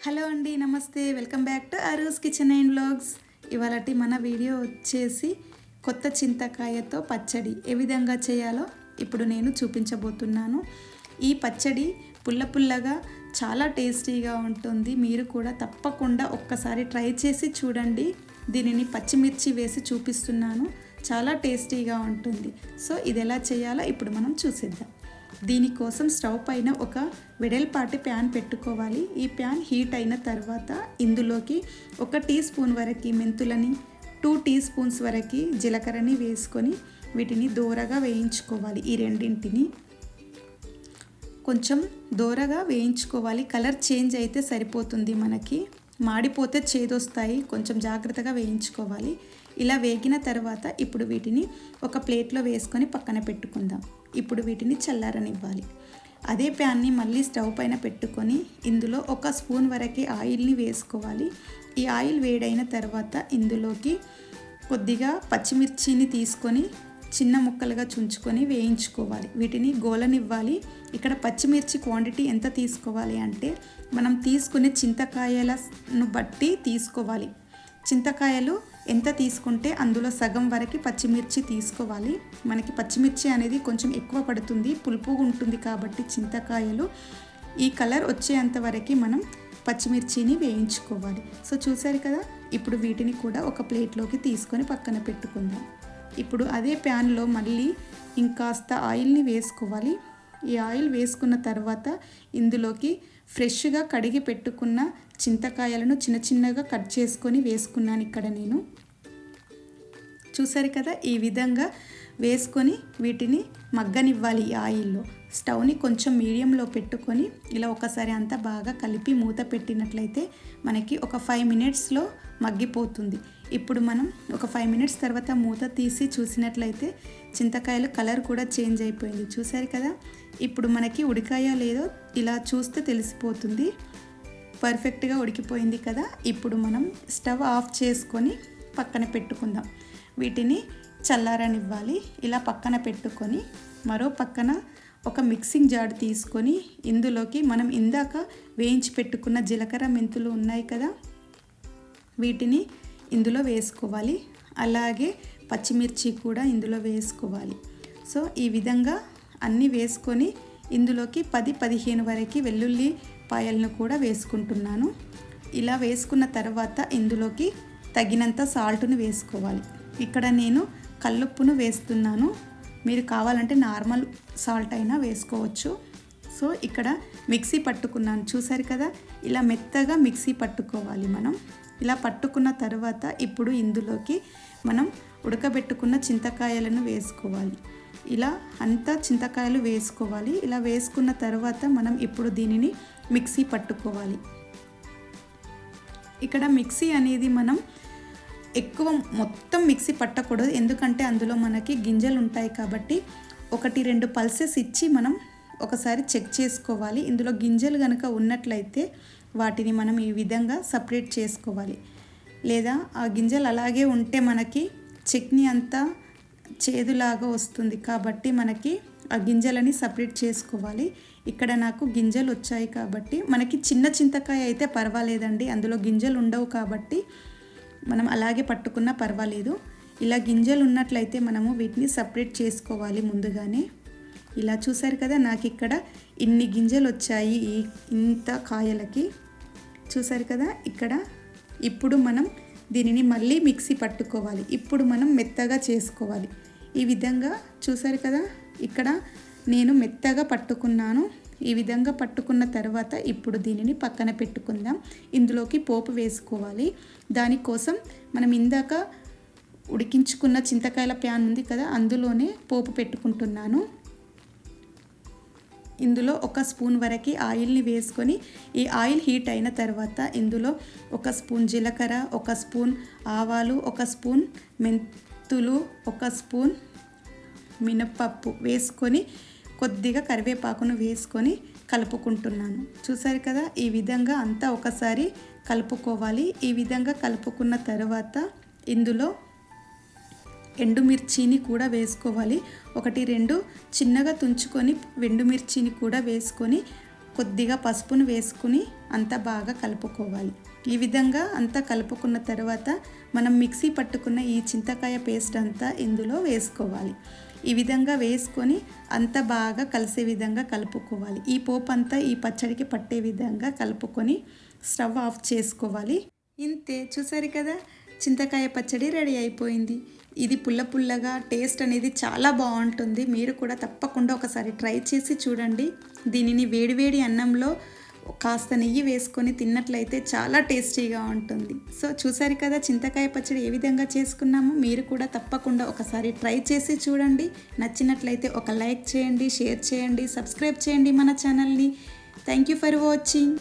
Hello అండి, నమస్తే. Welcome back to Aru's kitchen and vlogs. ఇవాళటి మన వీడియో వచ్చేసి కొత్త చింతకాయతో పచ్చడి ఏ విధంగా చేయాలో ఇప్పుడు నేను చూపించబోతున్నాను. ఈ పచ్చడి పుల్ల పుల్లగా చాలా టేస్టీగా ఉంటుంది. మీరు కూడా తప్పకుండా ఒక్కసారి ట్రై చేసి చూడండి. దీనిని పచ్చిమిర్చి వేసి చూపిస్తున్నాను. చాలా టేస్టీగా ఉంటుంది. సో ఇది ఎలా చేయాలో ఇప్పుడు మనం చూసేద్దాం. దీనికోసం స్టవ్ పైన ఒక వెడల్పాటి ప్యాన్ పెట్టుకోవాలి. ఈ ప్యాన్ హీట్ అయిన తర్వాత ఇందులోకి 1 టీ స్పూన్ వరకు మెంతులని, 2 టీ స్పూన్స్ వరకు జీలకర్రని వేసుకొని వీటిని దోరగా వేయించుకోవాలి. ఈ రెండింటిని కొంచెం దోరగా వేయించుకోవాలి. కలర్ చేంజ్ అయితే సరిపోతుంది. మనకి మాడిపోతే చేదొస్తాయి. కొంచెం జాగ్రత్తగా వేయించుకోవాలి. ఇలా వేగిన తర్వాత ఇప్పుడు వీటిని ఒక ప్లేట్లో వేసుకొని పక్కన పెట్టుకుందాం. ఇప్పుడు వీటిని చల్లారనివ్వాలి. అదే ప్యాన్ని మళ్ళీ స్టవ్ పైన పెట్టుకొని ఇందులో 1 స్పూన్ వరకు ఆయిల్ని వేసుకోవాలి. ఈ ఆయిల్ వేడైన తర్వాత ఇందులోకి కొద్దిగా పచ్చిమిర్చిని తీసుకొని చిన్న ముక్కలుగా చుంచుకొని వేయించుకోవాలి. వీటిని గోలనివ్వాలి. ఇక్కడ పచ్చిమిర్చి క్వాంటిటీ ఎంత తీసుకోవాలి అంటే మనం తీసుకునే చింతకాయలను బట్టి తీసుకోవాలి. చింతకాయలు ఎంత తీసుకుంటే అందులో సగం వరకు పచ్చిమిర్చి తీసుకోవాలి. మనకి పచ్చిమిర్చి అనేది కొంచెం ఎక్కువ పడుతుంది, పులుపుగా ఉంటుంది కాబట్టి చింతకాయలు ఈ కలర్ వచ్చేంత వరకు మనం పచ్చిమిర్చిని వేయించుకోవాలి. సో చూసారు కదా, ఇప్పుడు వీటిని కూడా ఒక ప్లేట్లోకి తీసుకొని పక్కన పెట్టుకుందాం. ఇప్పుడు అదే ప్యాన్లో మళ్ళీ ఇంకాస్త ఆయిల్ని వేసుకోవాలి. ఈ ఆయిల్ వేసుకున్న తర్వాత ఇందులోకి ఫ్రెష్గా కడిగి పెట్టుకున్న చింతకాయలను చిన్న చిన్నగా కట్ చేసుకొని వేసుకున్నాను. ఇక్కడ నేను చూసారు కదా, ఈ విధంగా వేసుకొని వీటిని మగ్గనివ్వాలి. ఈ ఆయిల్లో స్టవ్ని కొంచెం మీడియంలో పెట్టుకొని ఇలా ఒకసారి అంతా బాగా కలిపి మూత పెట్టినట్లయితే మనకి ఒక 5 మినిట్స్లో మగ్గిపోతుంది. ఇప్పుడు మనం ఒక 5 మినిట్స్ తర్వాత మూత తీసి చూసినట్లయితే చింతకాయలు కలర్ కూడా చేంజ్ అయిపోయింది. చూసారు కదా, ఇప్పుడు మనకి ఉడికాయో లేదో ఇలా చూస్తే తెలిసిపోతుంది. పర్ఫెక్ట్గా ఉడికిపోయింది కదా. ఇప్పుడు మనం స్టవ్ ఆఫ్ చేసుకొని పక్కన పెట్టుకుందాం. వీటిని చల్లారనివ్వాలి. ఇలా పక్కన పెట్టుకొని మరో పక్కన ఒక మిక్సింగ్ జార్ తీసుకొని ఇందులోకి మనం ఇందాక వేయించి పెట్టుకున్న జీలకర్ర మెంతులు ఉన్నాయి కదా, వీటిని ఇందులో వేసుకోవాలి. అలాగే పచ్చిమిర్చి కూడా ఇందులో వేసుకోవాలి. సో ఈ విధంగా అన్నీ వేసుకొని ఇందులోకి 10-15 వరకు వెల్లుల్లి పాయలను కూడా వేసుకుంటున్నాను. ఇలా వేసుకున్న తర్వాత ఇందులోకి తగినంత సాల్ట్ను వేసుకోవాలి. ఇక్కడ నేను కల్లుప్పును వేస్తున్నాను. మీరు కావాలంటే నార్మల్ సాల్ట్ అయినా వేసుకోవచ్చు. సో ఇక్కడ మిక్సీ పట్టుకున్నాను. చూసారు కదా, ఇలా మెత్తగా మిక్సీ పట్టుకోవాలి. మనం ఇలా పట్టుకున్న తర్వాత ఇప్పుడు ఇందులోకి మనం ఉడకబెట్టుకున్న చింతకాయలను వేసుకోవాలి. ఇలా అంతా చింతకాయలు వేసుకోవాలి. ఇలా వేసుకున్న తర్వాత మనం ఇప్పుడు దీనిని మిక్సీ పట్టుకోవాలి. ఇక్కడ మిక్సీ అనేది మనం ఎక్కువ మొత్తం మిక్సీ పట్టకూడదు, ఎందుకంటే అందులో మనకి గింజలు ఉంటాయి కాబట్టి 1-2 పల్సెస్ ఇచ్చి మనం ఒకసారి చెక్ చేసుకోవాలి. ఇందులో గింజలు కనుక ఉన్నట్లయితే వాటిని మనం ఈ విధంగా సపరేట్ చేసుకోవాలి. లేదా ఆ గింజలు అలాగే ఉంటే మనకి చట్నీ అంతా చేదులాగా వస్తుంది కాబట్టి మనకి ఆ గింజలని సపరేట్ చేసుకోవాలి. ఇక్కడ నాకు గింజలు వచ్చాయి కాబట్టి, మనకి చిన్న చింతకాయ అయితే పర్వాలేదండి, అందులో గింజలు ఉండవు కాబట్టి మనం అలాగే పట్టుకున్నా పర్వాలేదు. ఇలా గింజలు ఉన్నట్లయితే మనము వీటిని సపరేట్ చేసుకోవాలి ముందుగానే. ఇలా చూసారు కదా, నాకు ఇక్కడ ఇన్ని గింజలు వచ్చాయి ఇంత కాయలకి. చూసారు కదా, ఇక్కడ ఇప్పుడు మనం దీనిని మళ్ళీ మిక్సీ పట్టుకోవాలి. ఇప్పుడు మనం మెత్తగా చేసుకోవాలి. ఈ విధంగా చూసారు కదా, ఇక్కడ నేను మెత్తగా పట్టుకున్నాను. ఈ విధంగా పట్టుకున్న తర్వాత ఇప్పుడు దీనిని పక్కన పెట్టుకుందాం. ఇందులోకి పోపు వేసుకోవాలి. దానికోసం మనం ఇందాక ఉడికించుకున్న చింతకాయల ప్యాన్ ఉంది కదా, అందులోనే పోపు పెట్టుకుంటున్నాను. ఇందులో 1 స్పూన్ వరకు ఆయిల్ని వేసుకొని ఈ ఆయిల్ హీట్ అయిన తర్వాత ఇందులో 1 స్పూన్ జీలకర్ర, 1 స్పూన్ ఆవాలు, 1 స్పూన్ మెంతులు, 1 స్పూన్ మినప్పప్పు వేసుకొని కొద్దిగా కరివేపాకును వేసుకొని కలుపుకుంటున్నాను. చూసారు కదా, ఈ విధంగా అంతా ఒకసారి కలుపుకోవాలి. ఈ విధంగా కలుపుకున్న తర్వాత ఇందులో ఎండుమిర్చిని కూడా వేసుకోవాలి. 1-2 చిన్నగా తుంచుకొని ఎండుమిర్చిని కూడా వేసుకొని కొద్దిగా పసుపును వేసుకుని అంతా బాగా కలుపుకోవాలి. ఈ విధంగా అంతా కలుపుకున్న తర్వాత మనం మిక్సీ పట్టుకున్న ఈ చింతకాయ పేస్ట్ అంతా ఇందులో వేసుకోవాలి. ఈ విధంగా వేసుకొని అంతా బాగా కలిసే విధంగా కలుపుకోవాలి. ఈ పోపు అంతా ఈ పచ్చడికి పట్టే విధంగా కలుపుకొని స్టవ్ ఆఫ్ చేసుకోవాలి. ఇంతే, చూసారు కదా, చింతకాయ పచ్చడి రెడీ అయిపోయింది. ఇది పుల్ల పుల్లగా టేస్ట్ అనేది చాలా బాగుంటుంది. మీరు కూడా తప్పకుండా ఒకసారి ట్రై చేసి చూడండి. దీనిని వేడివేడి అన్నంలో కాస్త నెయ్యి వేసుకొని తిన్నట్లయితే చాలా టేస్టీగా ఉంటుంది. సో చూసారు కదా చింతకాయ పచ్చడి ఏ విధంగా చేసుకున్నామో. మీరు కూడా తప్పకుండా ఒకసారి ట్రై చేసి చూడండి. నచ్చినట్లయితే ఒక లైక్ చేయండి, షేర్ చేయండి, సబ్స్క్రైబ్ చేయండి మన ఛానల్ని. Thank you for watching.